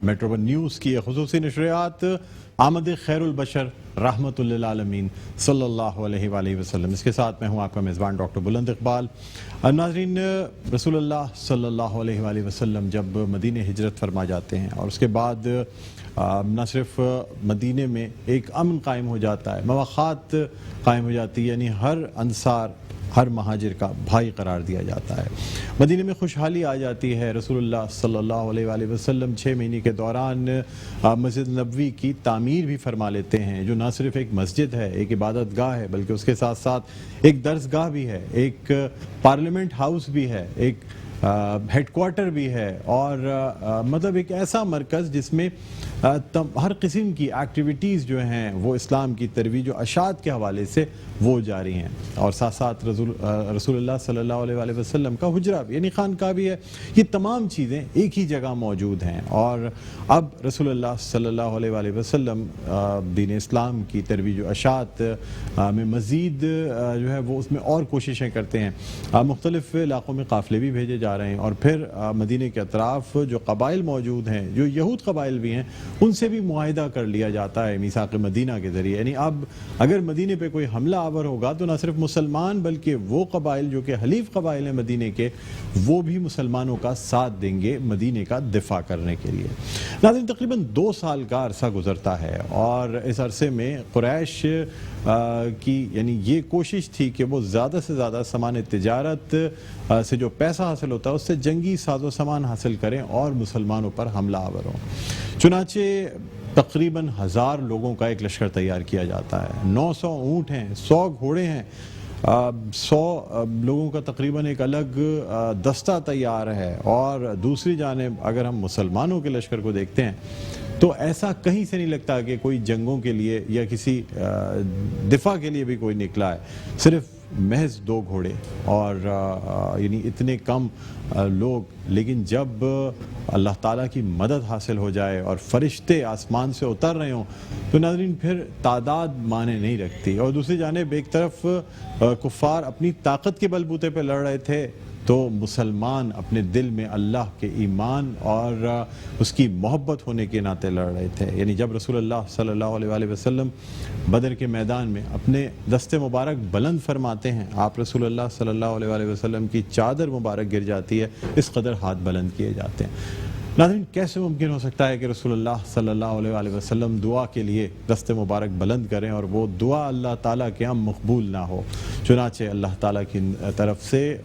Metro one news کی یہ خصوصی نشریات آمد خیر البشر رحمت للعالمین صلی اللہ علیہ وآلہ وسلم، اس کے ساتھ میں ہوں آپ کا میزبان ڈاکٹر بلند اقبال۔ ناظرین، رسول اللہ صلی اللہ علیہ وآلہ وسلم جب مدینہ ہجرت فرما جاتے ہیں اور اس کے بعد نہ صرف مدینہ میں ایک امن قائم ہو جاتا ہے، مواخات قائم ہو جاتی ہے، یعنی ہر انصار ہر مہاجر کا بھائی قرار دیا جاتا ہے، مدینہ میں خوشحالی آ جاتی ہے۔ رسول اللہ صلی اللہ علیہ وآلہ وسلم 6 مہینے کے دوران مسجد نبوی کی تعمیر بھی فرما لیتے ہیں، جو نہ صرف ایک مسجد ہے، ایک عبادت گاہ ہے، بلکہ اس کے ساتھ ساتھ ایک درس گاہ بھی ہے، ایک پارلیمنٹ ہاؤس بھی ہے، ایک ہیڈ کوارٹر بھی ہے، اور مطلب ایک ایسا مرکز جس میں ہر قسم کی ایکٹیویٹیز جو ہیں وہ اسلام کی ترویج و اشاعت کے حوالے سے وہ جاری ہیں، اور ساتھ ساتھ رسول اللہ صلی اللہ علیہ وآلہ وسلم کا حجرہ بھی یعنی خانقاہ بھی ہے۔ یہ تمام چیزیں ایک ہی جگہ موجود ہیں، اور اب رسول اللہ صلی اللہ علیہ وآلہ وسلم دین اسلام کی ترویج و اشاعت میں مزید جو ہے وہ اس میں اور کوششیں کرتے ہیں۔ مختلف علاقوں میں قافلے بھی بھیجے جا رہے ہیں، اور پھر مدینہ کے اطراف جو قبائل موجود ہیں، جو یہود قبائل بھی ہیں، ان سے بھی معاہدہ کر لیا جاتا ہے میثاق مدینہ کے ذریعے، یعنی اب اگر مدینہ پہ کوئی حملہ آور ہوگا تو نہ صرف مسلمان بلکہ وہ قبائل جو کہ حلیف قبائل ہیں مدینہ کے، وہ بھی مسلمانوں کا ساتھ دیں گے مدینہ کا دفاع کرنے کے لیے۔ ناظرین، تقریباً 2 سال کا عرصہ گزرتا ہے، اور اس عرصے میں قریش کی یعنی یہ کوشش تھی کہ وہ زیادہ سے زیادہ سامان تجارت سے جو پیسہ حاصل ہوتا ہے اس سے جنگی ساز و سامان حاصل کریں اور مسلمانوں پر حملہ آور ہوں۔ چنانچہ تقریباً 1000 لوگوں کا ایک لشکر تیار کیا جاتا ہے، 900 اونٹ ہیں، 100 گھوڑے ہیں، 100 لوگوں کا تقریباً ایک الگ دستہ تیار ہے، اور دوسری جانب اگر ہم مسلمانوں کے لشکر کو دیکھتے ہیں تو ایسا کہیں سے نہیں لگتا کہ کوئی جنگوں کے لیے یا کسی دفاع کے لیے بھی کوئی نکلا ہے، صرف محض 2 گھوڑے اور یعنی اتنے کم لوگ، لیکن جب اللہ تعالیٰ کی مدد حاصل ہو جائے اور فرشتے آسمان سے اتر رہے ہوں تو ناظرین پھر تعداد معنی نہیں رکھتی۔ اور دوسری جانب ایک طرف کفار اپنی طاقت کے بل بوتے پہ لڑ رہے تھے، تو مسلمان اپنے دل میں اللہ کے ایمان اور اس کی محبت ہونے کے ناطے لڑ رہے تھے۔ یعنی جب رسول اللہ صلی اللہ علیہ وآلہ وسلم بدر کے میدان میں اپنے دست مبارک بلند فرماتے ہیں، آپ رسول اللہ صلی اللہ علیہ وآلہ وسلم کی چادر مبارک گر جاتی ہے، اس قدر ہاتھ بلند کیے جاتے ہیں۔ ناظرین، کیسے ممکن ہو سکتا ہے کہ رسول اللہ صلی اللہ علیہ وآلہ وسلم دعا کے لیے دست مبارک بلند کریں اور وہ دعا اللہ تعالیٰ کے ہم مقبول نہ ہو؟ چنانچہ اللہ تعالیٰ کی طرف سے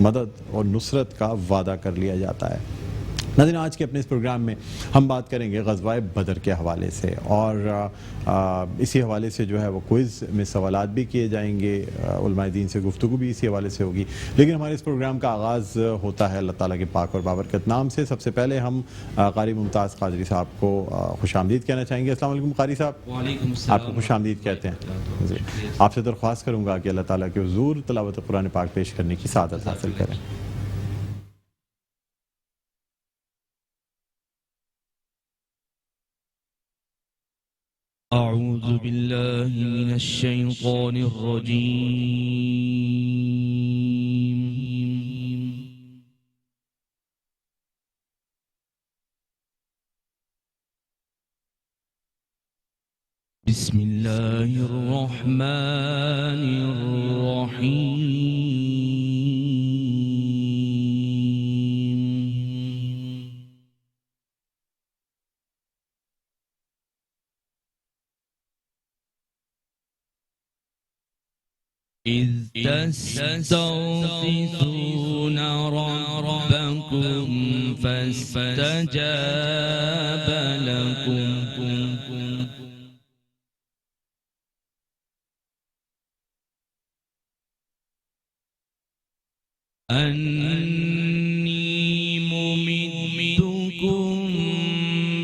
مدد اور نصرت کا وعدہ کر لیا جاتا ہے۔ ناظرین، آج کے اپنے اس پروگرام میں ہم بات کریں گے غزوہ بدر کے حوالے سے، اور اسی حوالے سے جو ہے وہ کوئز میں سوالات بھی کیے جائیں گے، علماء دین سے گفتگو بھی اسی حوالے سے ہوگی، لیکن ہمارے اس پروگرام کا آغاز ہوتا ہے اللہ تعالیٰ کے پاک اور بابرکت نام سے۔ سب سے پہلے ہم قاری ممتاز قادری صاحب کو خوش آمدید کہنا چاہیں گے۔ السلام علیکم قاری صاحب۔ وعلیکم السلام۔ آپ کو خوش آمدید کہتے ہیں۔ جی، آپ سے درخواست کروں گا کہ اللہ تعالیٰ کے حضور تلاوت قرآن پاک پیش کرنے کی سعادت حاصل کریں۔ اعوذ باللہ من الشیطان الرجیم، بسم اللہ الرحمن الرحیم۔ إذ تستغيثون ربكم فاستجاب لكم أني ممدكم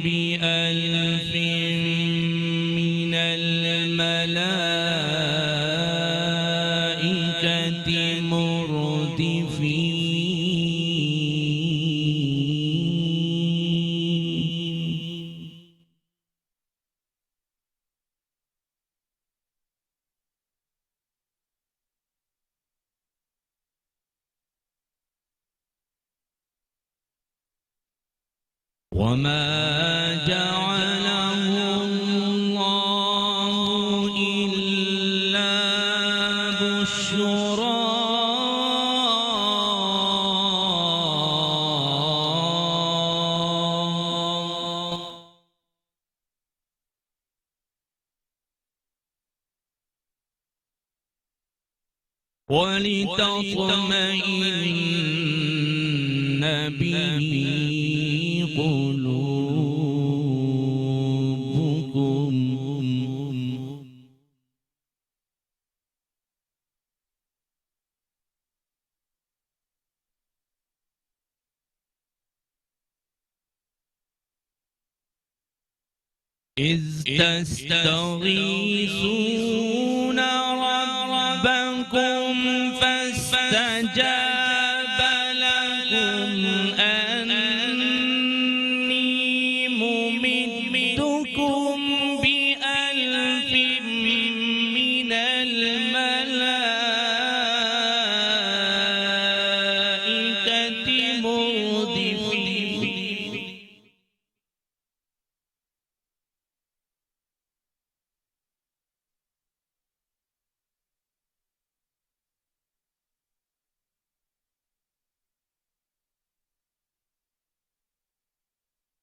بألف من الملائكة مردفين۔ وما جعله الله إلا بشرى ولتطمئن به قلوبكم إذ تستغيثون ربكم فاستجاب لكم أني ممدكم بألف من الملائكة مردفين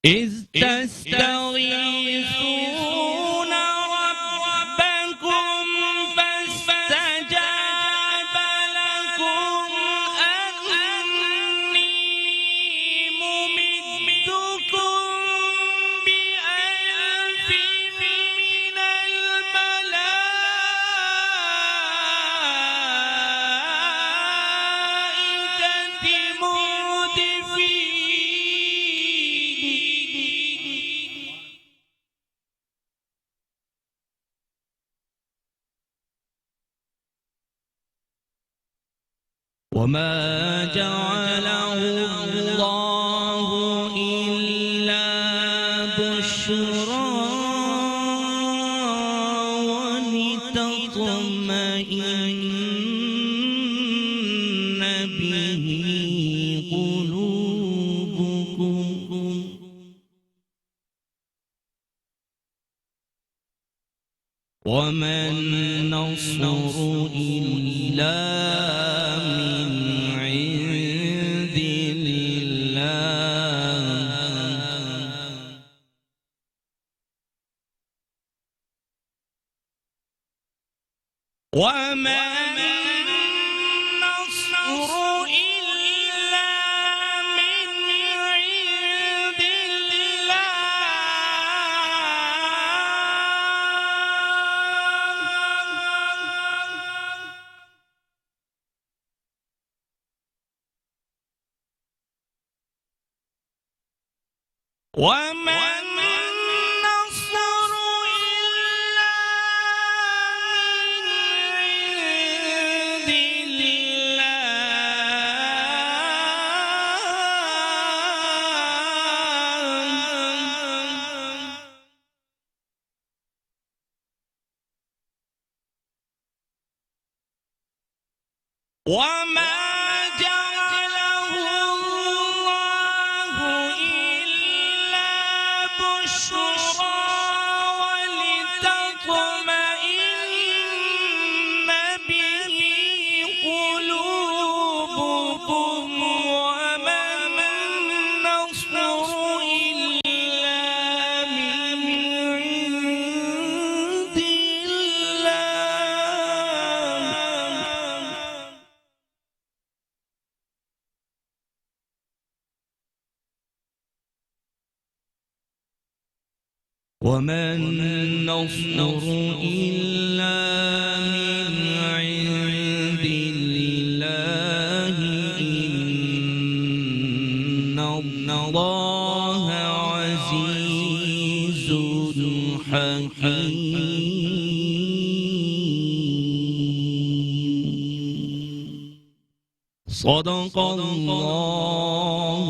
إذ تستغيثون ربكم فاستجاب لكم أني ممدكم بألف من الملائكة مردفين وما جعله الله إلا بشرى ولتطمئن به قلوبكم وما النصر إلا من عند الله وما النصر إلا من عند الله وما النصر إلا من عند الله وما جعله الله إلا بشرى ولتطمئن به قلوبكم وما النصر إلا من عند الله وما النصر إلا من عند الله إن الله عزيز حكيم صدق الله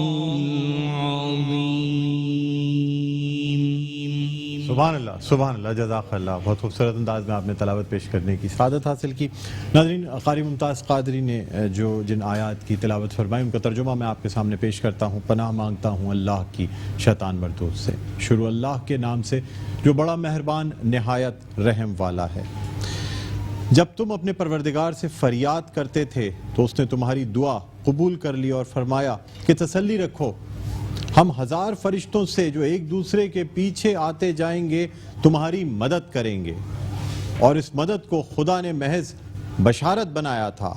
العظيم سبحان اللہ جزاک اللہ. بہت خوبصورت انداز میں آپ نے تلاوت پیش کرنے کی سعادت حاصل کی. ناظرین قاری ممتاز قادری نے جن آیات کی تلاوت فرمائی ان کا ترجمہ میں آپ کے سامنے پیش کرتا ہوں. پناہ مانگتا ہوں اللہ کی شیطان مردود سے. شروع اللہ کے نام سے جو بڑا مہربان نہایت رحم والا ہے. جب تم اپنے پروردگار سے فریاد کرتے تھے تو اس نے تمہاری دعا قبول کر لی اور فرمایا کہ تسلی رکھو، ہم 1000 فرشتوں سے جو ایک دوسرے کے پیچھے آتے جائیں گے تمہاری مدد کریں گے. اور اس مدد کو خدا نے محض بشارت بنایا تھا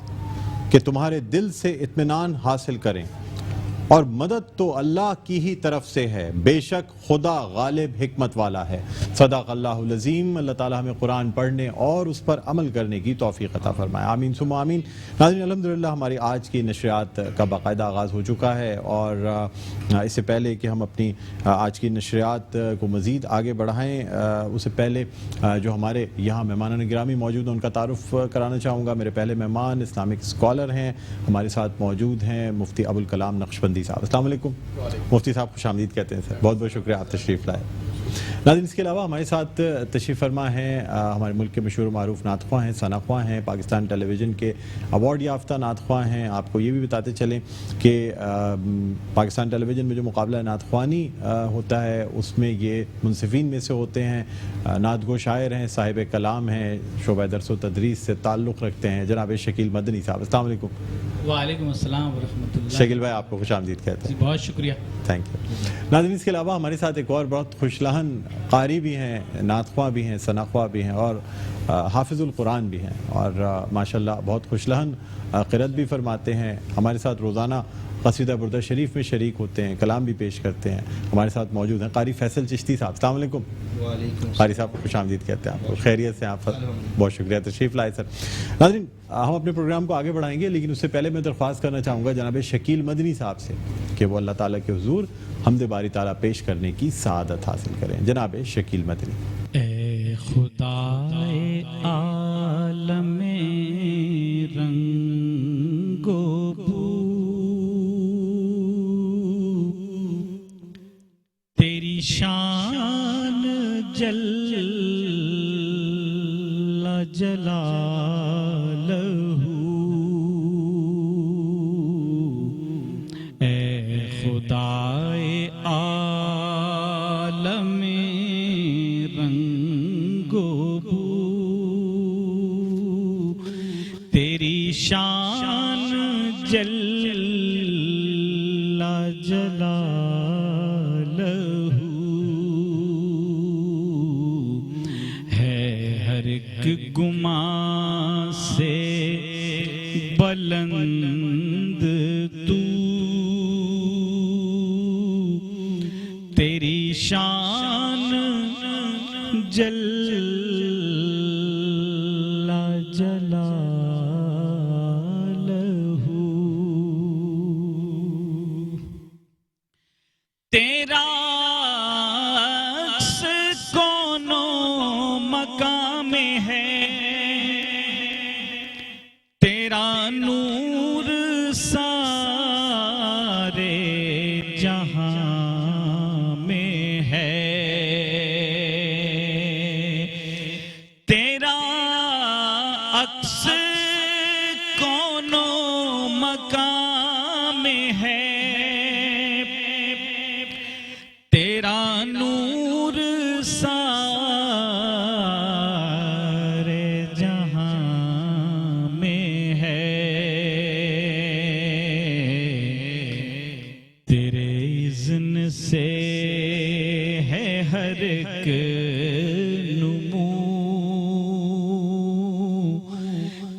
کہ تمہارے دل سے اطمینان حاصل کریں، اور مدد تو اللہ کی ہی طرف سے ہے، بے شک خدا غالب حکمت والا ہے. صدق اللہ العظیم. اللہ تعالیٰ ہمیں قرآن پڑھنے اور اس پر عمل کرنے کی توفیق عطا فرمائے. آمین ثم آمین. ناظرین الحمدللہ ہماری آج کی نشریات کا باقاعدہ آغاز ہو چکا ہے، اور اس سے پہلے کہ ہم اپنی آج کی نشریات کو مزید آگے بڑھائیں اس سے پہلے جو ہمارے یہاں مہمانان گرامی موجود ہیں ان کا تعارف کرانا چاہوں گا. میرے پہلے مہمان اسلامک اسکالر ہیں، ہمارے ساتھ موجود ہیں مفتی ابوالکلام نقشبندی صاحب. السلام علیکم. مفتی صاحب خوش آمدید کہتے ہیں سر. بہت بہت شکریہ آپ تشریف لائے. ناظرین اس کے علاوہ ہمارے ساتھ تشریف فرما ہیں ہمارے ملک کے مشہور معروف نعت خواں ہیں، ثنا خواں ہیں، پاکستان ٹیلی ویژن کے ایوارڈ یافتہ نعت خواں ہیں. آپ کو یہ بھی بتاتے چلیں کہ پاکستان ٹیلی ویژن میں جو مقابلہ نعت خوانی ہوتا ہے اس میں یہ منصفین میں سے ہوتے ہیں، نعت گو شاعر ہیں، صاحب کلام ہیں، شعبہ درس و تدریس سے تعلق رکھتے ہیں، جناب شکیل مدنی صاحب. السلام علیکم. وعلیکم السلام ورحمۃ اللہ. شکیل بھائی آپ کو خوش آمدید کہتے ہیں. بہت شکریہ. Thank you. ناظرین اس کے علاوہ ہمارے ساتھ ایک اور بہت خوش لہن قاری بھی ہیں، نعت خواں بھی ہیں، ثنا خواں بھی ہیں، اور حافظ القرآن بھی ہیں، اور ماشاءاللہ بہت خوش لہن قرأت بھی فرماتے ہیں. ہمارے ساتھ روزانہ قصیدہ بردہ شریف میں شریک ہوتے ہیں، کلام بھی پیش کرتے ہیں. ہمارے ساتھ موجود ہیں قاری فیصل چشتی صاحب. السلام علیکم. قاری صاحب خوش آمدید کہتے ہیں آپ کو. خیریت سے آپ. بہت شکریہ تشریف لائے سر. ناظرین ہم اپنے پروگرام کو آگے بڑھائیں گے، لیکن اس سے پہلے میں درخواست کرنا چاہوں گا جناب شکیل مدنی صاحب سے کہ وہ اللہ تعالیٰ کے حضور حمد باری تعالیٰ پیش کرنے کی سعادت حاصل کریں. جناب شکیل مدنی. اے خدا عالم رنگ و بو، تیری شان جل جلالہ، اے خدائے عالم رنگ و بو، تیری شان جل جلالہ، گمان سے بلند تو، تیری شان جل جلالہ، تیرا عکس کونوں مقام میں ہے، نور سارے جہاں میں ہے، تیرا عکس کونوں مقام میں ہے، تیرا نور سارے جہاں میں ہے، تیرے اذن سے ہے ہر ایک نمو،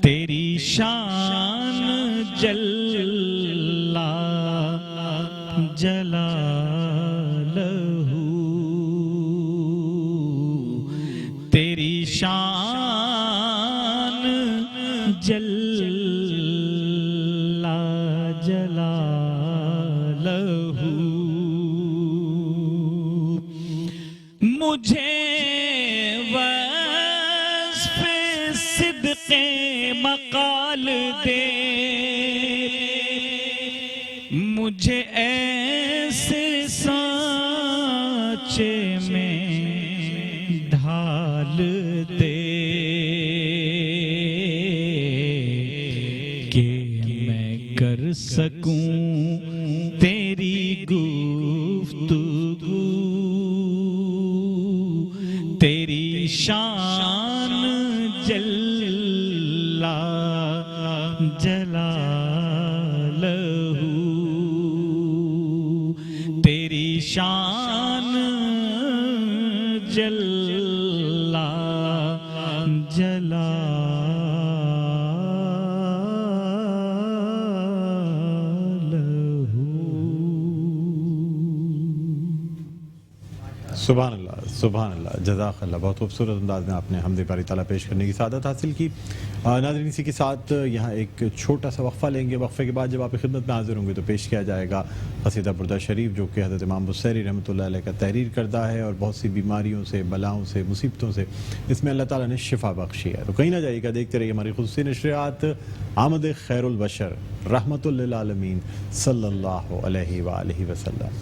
تیری شان جل جلالہ، تیری شان جل جلالہ، مجھے وصف صدق مقال دے، مجھے ایسے سانچے میں کر سکوں تیری گفتگو، تیری شان جل جلالہ، تیری شان جل سبحان اللہ، سبحان اللہ، جزاک اللہ. بہت خوبصورت انداز میں آپ نے حمد باری تعالیٰ پیش کرنے کی سعادت حاصل کی. ناظرین اسی کے ساتھ یہاں ایک چھوٹا سا وقفہ لیں گے. وقفے کے بعد جب آپ کی خدمت میں حاضر ہوں گے تو پیش کیا جائے گا قصیدہ بردہ شریف، جو کہ حضرت امام بصیری رحمۃ اللہ علیہ کا تحریر کردہ ہے اور بہت سی بیماریوں سے، بلاؤں سے، مصیبتوں سے اس میں اللہ تعالیٰ نے شفا بخشی ہے. تو کہیں نہ جائیے گا، دیکھتے رہیے ہماری خصوصی نشریات آمد خیر البشر رحمۃ للعالمین صلی اللہ علیہ وآلہ وسلم.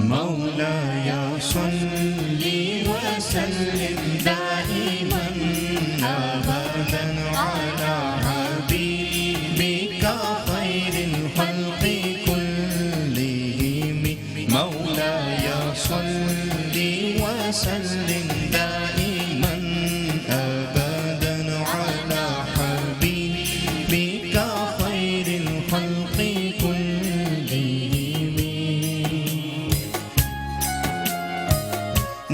مولاي صل وسلم دائما أبدا على حبيبك خير الخلق كلهم. مولاي صل وسلم دائما أبدا على حبيبك خير الخلق كلهم.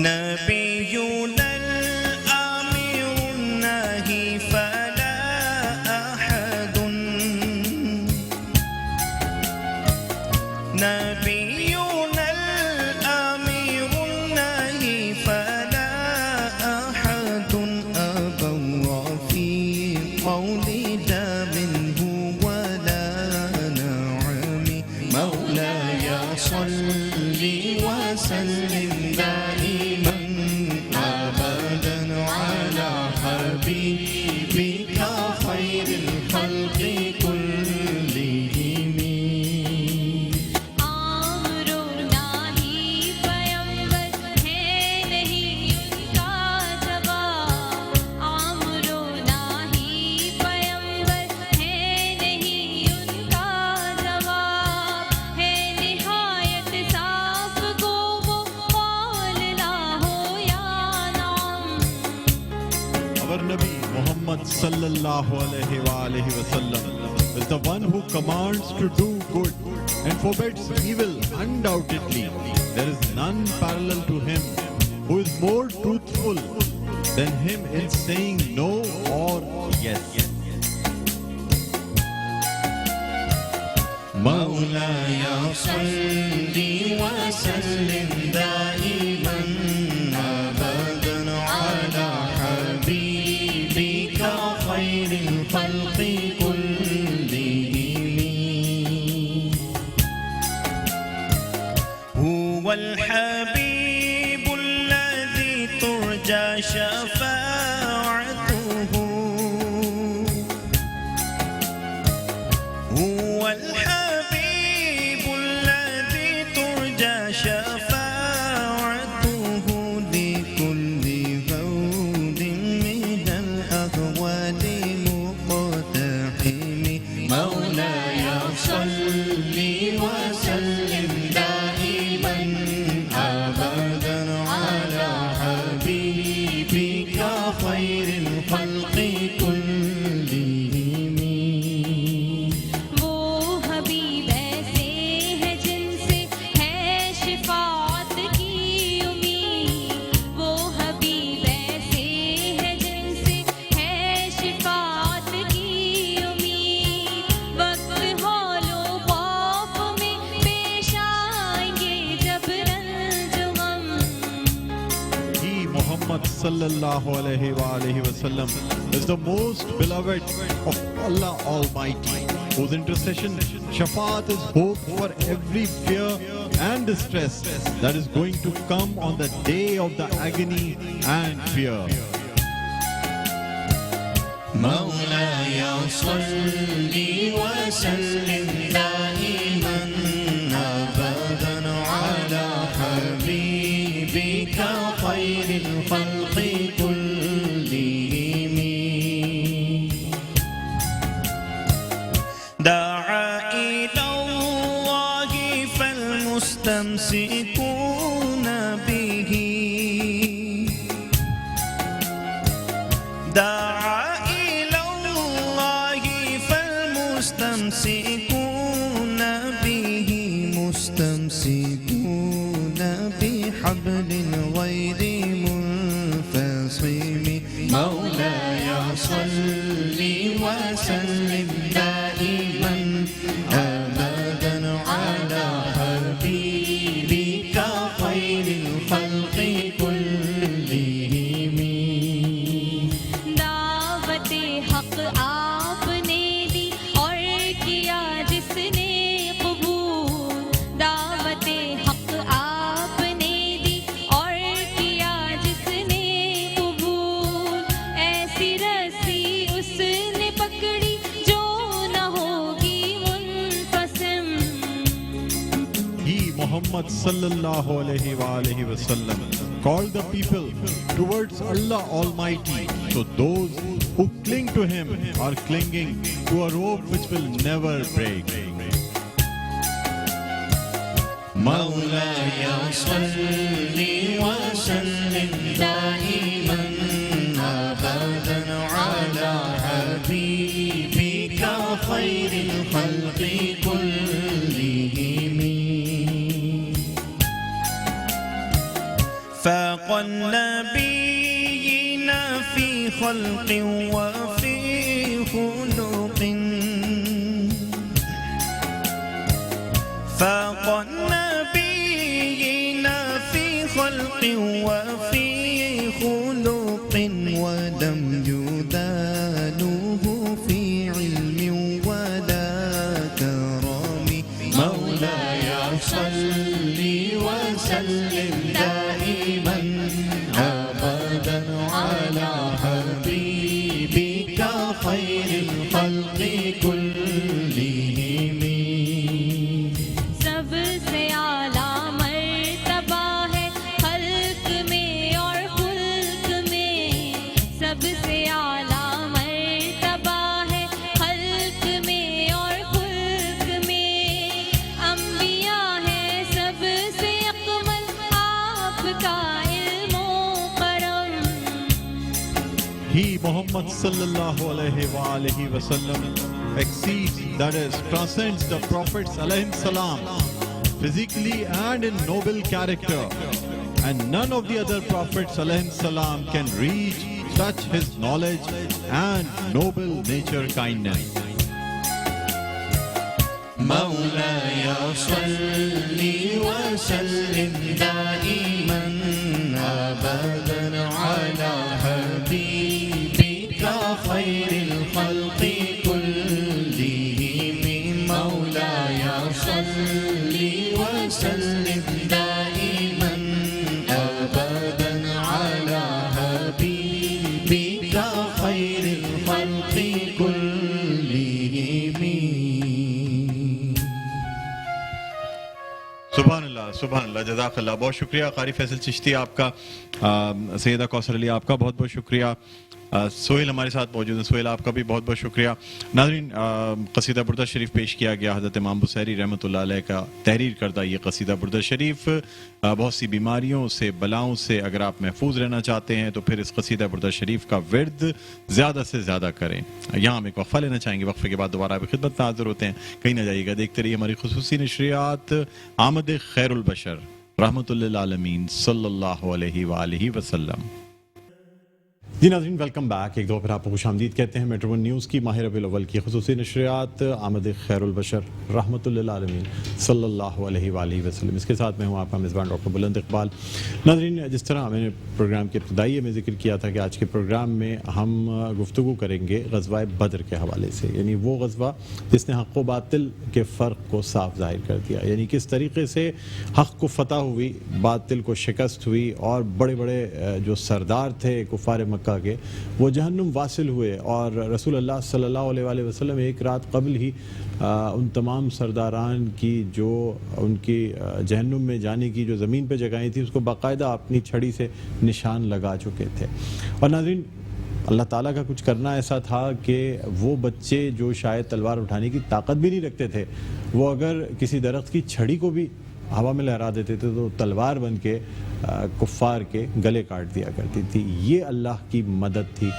نبينا الأمير الناهي فلا أحد، نبينا الأمير الناهي فلا أحد أبر في قول دام ولا نعم. مولاي صل وسلم دائما أبدا على حبيبك خير الخلق كلهم. عامر الناہی پیمبر ہے نہیں ان کا جواب، عامر الناہی پیمبر ہے نہیں ان کا جواب، ہے نہایت صاف گو وہ قول لا ہو یا نعم. Our Nabi Muhammad sallallahu alayhi wa alihi wa sallam is the one who commands to do good and forbids evil. Undoubtedly, there is none parallel to him who is more truthful than him in saying no or yes. مولاي صل وسلم دائما أبدا على حبيبك خير الخلق كلهم. هو الحبيب الذي ترجى شفاعته، هو الحبيب الذي ترجى شفاعته لكل غود من الأهوال مقتحم. مولاي صل وسلم دائما أبدا على حبيبك خير الخلق كلهم. وہ حبیب ایسے ہے جن سے ہے شفاعت کی امید، وہ حبیب ایسے ہے جن سے ہے شفاعت کی امید. وقت حال و خوف میں پیش آئیں گے جب رنج و غم. He, Muhammad sallallahu alayhi wa alihi wa sallam, is the most beloved of Allah Almighty, whose intercession, shafaat, is hope for every fear and distress that is going to come on the day of the agony and fear. مولاي صل وسلم دائما أبدا على حبيبك خير الخلق كلهم. دعا إلى الله فالمستمسكون به، دعا إلى الله فالمستمسكون به، مستمسكون بحبل غير منفصم. مولاي صل وسلم دائما أبدا على حبيبك خير الخلق كلهم. دعوت حق آپ نے دی اور کیا جس نے قبول، دعوت حق آپ نے دی اور کیا جس نے قبول، ایسی رسی اس نے پکڑی جو نہ ہوگی منقسم. He, Muhammad sallallahu alayhi wa alihi wa sallam, called the people towards Allah Almighty. So those who cling to Him are clinging to a rope which will never break. مولاي صل وسلم دائما أبدا على حبيبك خير الخلق كلهم. فاق النبيين في خلق وفي خلق، فاق النبيين في خلق وفي خلق، ولم يدانوه في علم ولا كرم. مولاي صل وسلم دائما أبدا على حبيبك خير الخلق كلهم. سب سے اعلیٰ مرتبہ ہے خلق میں اور خلق میں، سب سے اعلیٰ مرتبہ ہے خلق میں اور خلق میں، انبیاء ہے سب سے اکمل آپ کا علم و کرم. He, Muhammad sallallahu alayhi wa alihi wa sallam, exceeds, that is, transcends the prophets alayhim salam, physically and in noble character, and none of the other prophets alayhim salam can reach, touch his knowledge and noble nature kindness. مولاي صل وسلم دائما أبدا على حبيبك خير الخلق كلهم. مولاي صل وسلم دائما أبدا على حبيبك خير الخلق كلهم. سبحان اللہ، سبحان اللہ، جزاک اللہ. بہت شکریہ قاری فیصل چشتی آپ کا، سیدہ کوثر علی آپ کا بہت بہت شکریہ. سہیل ہمارے ساتھ موجود ہیں، سہیل آپ کا بھی بہت بہت شکریہ. ناظرین، قصیدہ بردہ شریف پیش کیا گیا حضرت امام بصیری رحمۃ اللہ علیہ کا تحریر کردہ یہ قصیدہ بردہ شریف. بہت سی بیماریوں سے، بلاؤں سے اگر آپ محفوظ رہنا چاہتے ہیں تو پھر اس قصیدہ بردہ شریف کا ورد زیادہ سے زیادہ کریں. یہاں ہم ایک وقفہ لینا چاہیں گے، وقفے کے بعد دوبارہ آپ خدمت میں حاضر ہوتے ہیں. کہیں نہ جائیے گا، دیکھتے رہیے ہماری خصوصی نشریات آمد خیر البشر رحمۃ للعالمین صلی اللہ علیہ وآلہ وسلم. جی ناظرین، ویلکم بیک. ایک دو پھر آپ کو خوش آمدید کہتے ہیں میٹرو ون نیوز کی ماہ ربیع الاول کی خصوصی نشریات آمد خیر البشر رحمۃ للعالمین صلی اللہ علیہ وآلہ وسلم. اس کے ساتھ میں ہوں آپ کا میزبان ڈاکٹر بلند اقبال. ناظرین، جس طرح میں نے پروگرام کے ابتدائی میں ذکر کیا تھا کہ آج کے پروگرام میں ہم گفتگو کریں گے غزوہ بدر کے حوالے سے، یعنی وہ غزوہ جس نے حق و باطل کے فرق کو صاف ظاہر کر دیا، یعنی کس طریقے سے حق کو فتح ہوئی، باطل کو شکست ہوئی، اور بڑے بڑے جو سردار تھے کفار مکہ مکہ کے وہ جہنم واصل ہوئے، اور رسول اللہ صلی اللہ علیہ وآلہ وسلم ایک رات قبل ہی ان تمام سرداران کی جو ان کی جہنم میں جانے کی جو زمین پہ جگہیں تھیں اس کو باقاعدہ اپنی چھڑی سے نشان لگا چکے تھے۔ اور ناظرین، اللہ تعالیٰ کا کچھ کرنا ایسا تھا کہ وہ بچے جو شاید تلوار اٹھانے کی طاقت بھی نہیں رکھتے تھے، وہ اگر کسی درخت کی چھڑی کو بھی ہوا میں لہرا دیتے تھے تو تلوار بن کے کفار کے گلے کاٹ دیا کرتی تھی۔ یہ اللہ کی مدد تھی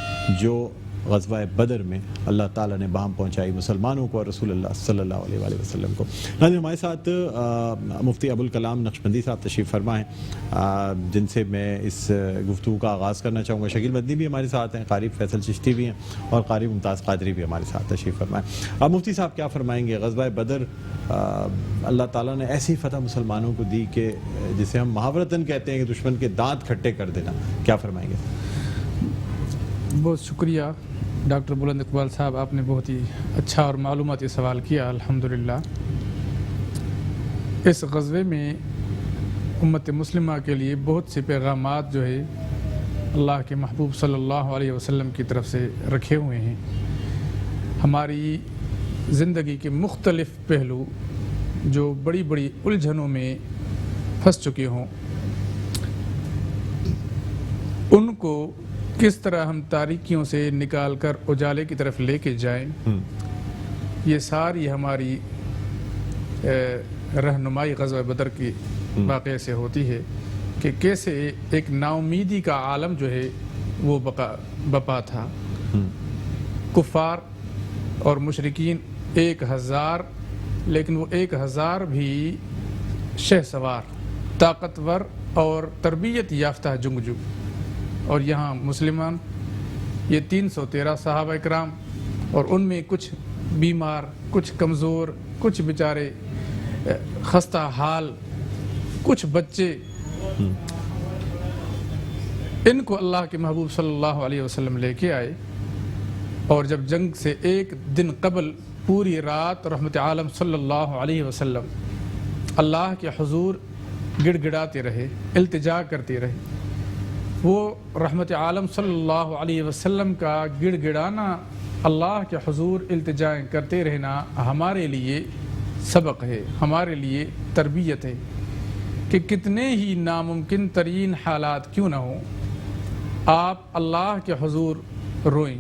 جو غزوہ بدر میں اللہ تعالیٰ نے بہم پہنچائی مسلمانوں کو اور رسول اللہ صلی اللہ علیہ وآلہ وسلم کو۔ ناظرین، ہمارے ساتھ مفتی ابوالکلام نقشبندی صاحب تشریف فرما ہیں، جن سے میں اس گفتگو کا آغاز کرنا چاہوں گا۔ شکیل مدنی بھی ہمارے ساتھ ہیں، قاری فیصل چشتی بھی ہیں، اور قاری ممتاز قادری بھی ہمارے ساتھ تشریف فرما ہیں۔ اب مفتی صاحب کیا فرمائیں گے؟ غزوہ بدر اللہ تعالیٰ نے ایسی فتح مسلمانوں کو دی کہ جسے ہم محاورتاً کہتے ہیں کہ دشمن کے دانت کھٹے کر دینا، کیا فرمائیں گے؟ بہت شکریہ ڈاکٹر بلند اقبال صاحب، آپ نے بہت ہی اچھا اور معلوماتی سوال کیا۔ الحمدللہ اس غزوے میں امت مسلمہ کے لیے بہت سے پیغامات جو ہے اللہ کے محبوب صلی اللہ علیہ وسلم کی طرف سے رکھے ہوئے ہیں۔ ہماری زندگی کے مختلف پہلو جو بڑی بڑی الجھنوں میں پھنس چکے ہوں، ان کو کس طرح ہم تاریکیوں سے نکال کر اجالے کی طرف لے کے جائیں، یہ ساری ہماری رہنمائی غزوہ بدر کی واقعے سے ہوتی ہے کہ کیسے ایک نا امیدی کا عالم جو ہے وہ بپا تھا۔ کفار اور مشرکین 1000، لیکن وہ 1000 بھی شہ سوار، طاقتور اور تربیت یافتہ جنگجو، اور یہاں مسلمان یہ 313 صحابہ اکرام، اور ان میں کچھ بیمار، کچھ کمزور، کچھ بیچارے خستہ حال، کچھ بچے، ان کو اللہ کے محبوب صلی اللہ علیہ وسلم لے کے آئے، اور جب جنگ سے ایک دن قبل پوری رات رحمت عالم صلی اللہ علیہ وسلم اللہ کے حضور گڑ گڑاتے رہے، التجا کرتے رہے۔ وہ رحمت عالم صلی اللہ علیہ وسلم کا گڑ گڑانا، اللہ کے حضور التجائیں کرتے رہنا ہمارے لیے سبق ہے، ہمارے لیے تربیت ہے کہ کتنے ہی ناممکن ترین حالات کیوں نہ ہوں، آپ اللہ کے حضور روئیں،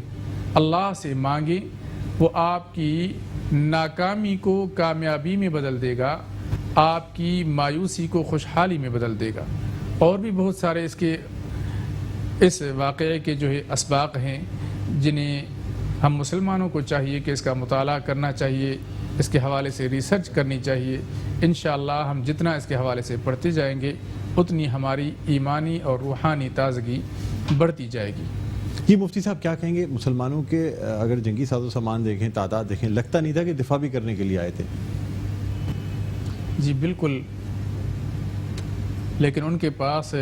اللہ سے مانگیں، وہ آپ کی ناکامی کو کامیابی میں بدل دے گا، آپ کی مایوسی کو خوشحالی میں بدل دے گا۔ اور بھی بہت سارے اس واقعے کے جو ہے اسباق ہیں جنہیں ہم مسلمانوں کو چاہیے کہ اس کا مطالعہ کرنا چاہیے، اس کے حوالے سے ریسرچ کرنی چاہیے۔ انشاءاللہ ہم جتنا اس کے حوالے سے پڑھتے جائیں گے اتنی ہماری ایمانی اور روحانی تازگی بڑھتی جائے گی۔ یہ مفتی صاحب کیا کہیں گے؟ مسلمانوں کے اگر جنگی ساز و سامان دیکھیں، تعداد دیکھیں، لگتا نہیں تھا کہ دفاع بھی کرنے کے لیے آئے تھے۔ جی بالکل، لیکن ان کے پاس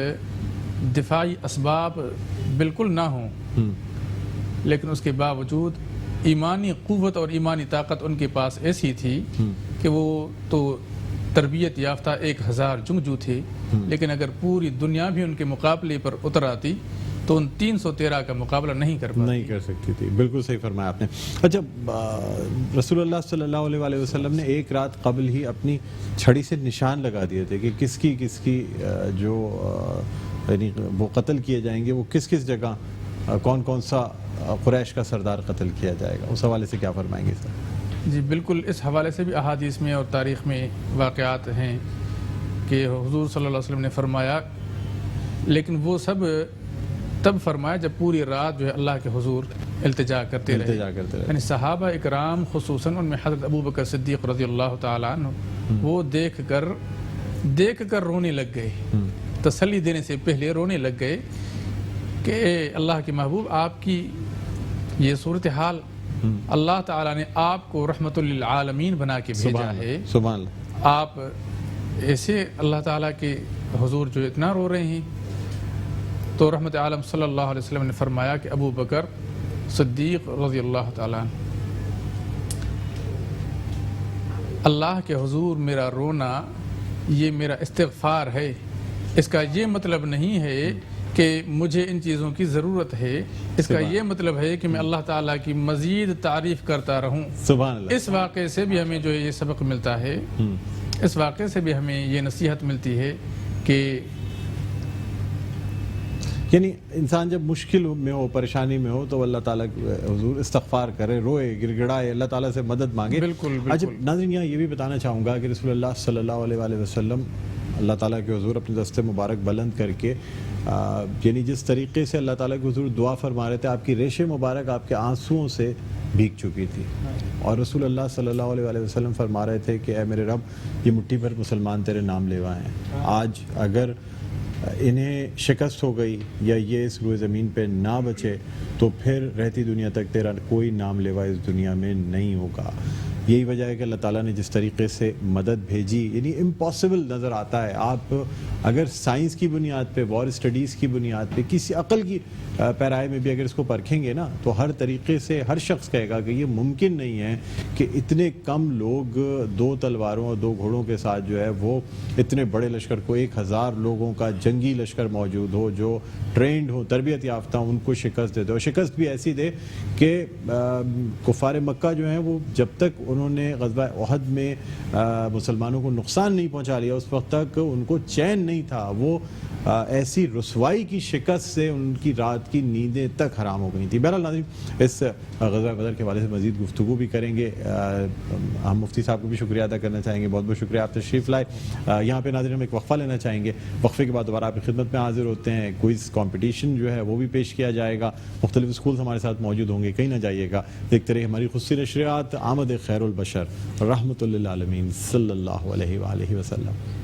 دفاعی اسباب بالکل نہ ہوں، لیکن اس کے باوجود ایمانی قوت اور ایمانی طاقت ان کے پاس ایسی تھی کہ وہ تو تربیت یافتہ 1000 جنگجو تھے، لیکن اگر پوری دنیا بھی ان کے مقابلے پر اتر آتی تو ان 313 کا مقابلہ نہیں کر سکتی تھی۔ بالکل صحیح فرمایا آپ نے۔ اچھا، رسول اللہ صلی اللہ علیہ وآلہ وسلم نے ایک رات قبل ہی اپنی چھڑی سے نشان لگا دیے تھے کہ کس کی جو یعنی وہ قتل کیے جائیں گے، وہ کس جگہ کون سا قریش کا سردار قتل کیا جائے گا، اس حوالے سے کیا فرمائیں گے سر؟ جی بالکل، اس حوالے سے بھی احادیث میں اور تاریخ میں واقعات ہیں کہ حضور صلی اللہ علیہ وسلم نے فرمایا، لیکن وہ سب تب فرمایا جب پوری رات جو ہے اللہ کے حضور التجا کرتے رہے۔ یعنی صحابہ اکرام خصوصاً ان میں حضرت ابوبکر صدیق رضی اللہ تعالیٰ عنہ، وہ دیکھ کر رونے لگ گئے، تسلی دینے سے پہلے رونے لگ گئے کہ اے اللہ کے محبوب، آپ کی یہ صورتحال، اللہ تعالیٰ نے آپ کو رحمت للعالمین بنا کے بھیجا ہے، سبحان اللہ، آپ ایسے اللہ تعالیٰ کے حضور جو اتنا رو رہے ہیں۔ تو رحمت عالم صلی اللہ علیہ وسلم نے فرمایا کہ ابو بکر صدیق رضی اللہ تعالیٰ عنہ، اللہ کے حضور میرا رونا یہ میرا استغفار ہے، اس کا یہ مطلب نہیں ہے کہ مجھے ان چیزوں کی ضرورت ہے، اس کا یہ مطلب ہے کہ میں اللہ تعالیٰ کی مزید تعریف کرتا رہوں۔ سبحان اللہ۔ اس واقعے سے بھی ہمیں جو یہ سبق ملتا ہے، اس واقعے سے بھی ہمیں یہ نصیحت ملتی ہے کہ یعنی انسان جب مشکل میں ہو، پریشانی میں ہو، تو اللہ تعالیٰ حضور استغفار کرے، روئے، گڑ گڑائے، اللہ تعالیٰ سے مدد مانگے۔ بالکل اچھا ناظرین، یہاں یہ بھی بتانا چاہوں گا کہ رسول اللہ صلی اللہ علیہ وآلہ وسلم اللہ تعالیٰ کے حضور اپنے دست مبارک بلند کر کے یعنی جس طریقے سے اللہ تعالیٰ کے حضور دعا فرما رہے تھے، آپ کی ریش مبارک آپ کے آنسوؤں سے بھیگ چکی تھی، اور رسول اللہ صلی اللہ علیہ وآلہ وسلم فرما رہے تھے کہ اے میرے رب، یہ مٹھی پر مسلمان تیرے نام لیوا ہیں، آج اگر انہیں شکست ہو گئی یا یہ اس روئے زمین پہ نہ بچے تو پھر رہتی دنیا تک تیرا کوئی نام لیوا اس دنیا میں نہیں ہوگا۔ یہی وجہ ہے کہ اللہ تعالیٰ نے جس طریقے سے مدد بھیجی، یعنی امپاسبل نظر آتا ہے۔ آپ اگر سائنس کی بنیاد پہ، وار اسٹڈیز کی بنیاد پہ، کسی عقل کی پیرائے میں بھی اگر اس کو پرکھیں گے نا، تو ہر طریقے سے ہر شخص کہے گا کہ یہ ممکن نہیں ہے کہ اتنے کم لوگ 2 تلواروں اور 2 گھوڑوں کے ساتھ جو ہے وہ اتنے بڑے لشکر کو، 1000 لوگوں کا جنگی لشکر موجود ہو، جو ٹرینڈ ہو، تربیت یافتہ ہوں، ان کو شکست دے دے، اور شکست بھی ایسی دے کہ کفار مکہ جو ہیں وہ جب تک انہوں نے غزوہ احد میں مسلمانوں کو نقصان نہیں پہنچا لیا، اس وقت تک ان کو چین نہیں تھا، وہ ایسی رسوائی کی شکست سے ان کی رات کی نیندیں تک حرام ہو گئی تھی۔ بہرحال ناظرین، اس غزوہ بدر کے حوالے سے مزید گفتگو بھی کریں گے۔ ہم مفتی صاحب کو بھی شکریہ ادا کرنا چاہیں گے، بہت بہت شکریہ، آپ تشریف لائے۔ یہاں پہ ناظرین ہم ایک وقفہ لینا چاہیں گے، وقفے کے بعد دوبارہ آپ کی خدمت میں حاضر ہوتے ہیں۔ کوئز کمپٹیشن جو ہے وہ بھی پیش کیا جائے گا، مختلف اسکولز ہمارے ساتھ موجود ہوں گے، کہیں نہ جائیے گا، دیکھتے رہیے ہماری خصوصی نشریات آمد خیر البشر رحمۃ للعالمین صلی اللہ علیہ وآلہ وسلم۔